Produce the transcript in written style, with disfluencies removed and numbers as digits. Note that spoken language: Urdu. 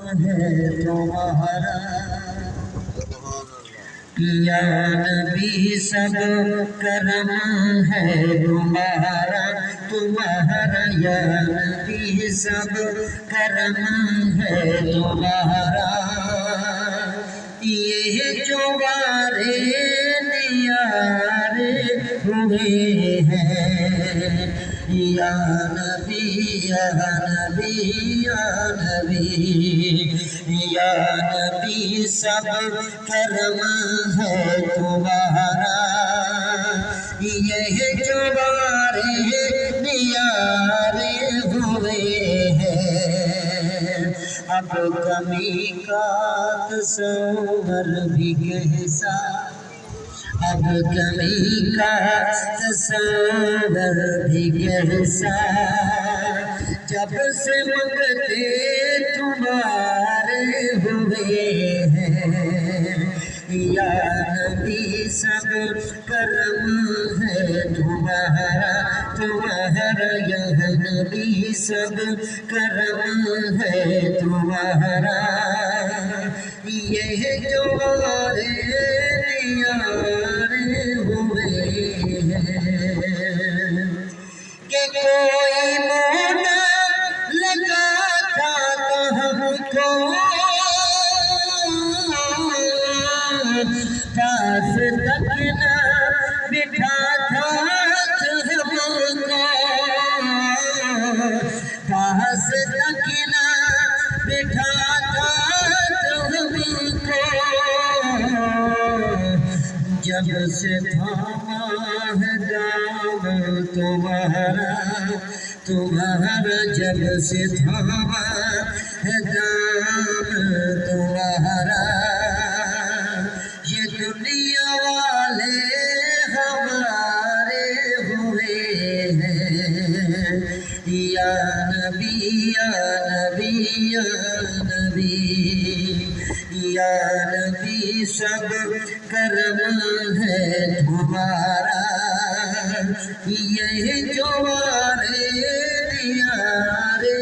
ہے تمہارا یا نبی سب کرم ہے تمہارا تمہارا یا نبی سب کرم ہے تمہارا یہ جو وارے نیارے ہوئے ہیں یا نبی یا نبی یا نبی یا نبی سب کرم ہے تمہارا یہ جو وارے نیارے ہوئے ہیں اب کمی کا تصور بھی کیسا اب کمی کا تصور بھی کیسا جب سے منگتے تمہارے ہوئے ہیں یا نبی سب کرم ہے تمہارا تمہارا یا نبی سب کرم ہے تمہارا یہ جو وارے نیارے ہوئے ہیں کہ کوئی مونا لگاتا تھا ہم کو پاس تک نہ بٹھاتا تھا ہم کو پاس تک نہ بٹھاتا جب سے تھاما ہے دام تمہارا تمہارا جب سے تھاما ہے دام تمہارا یہ دنیا والے ہمارے ہوئے ہیں یا نبی یا نبی یا نبی یا نبی سب کرم ہے تمہارا یہ جو وارے نیارے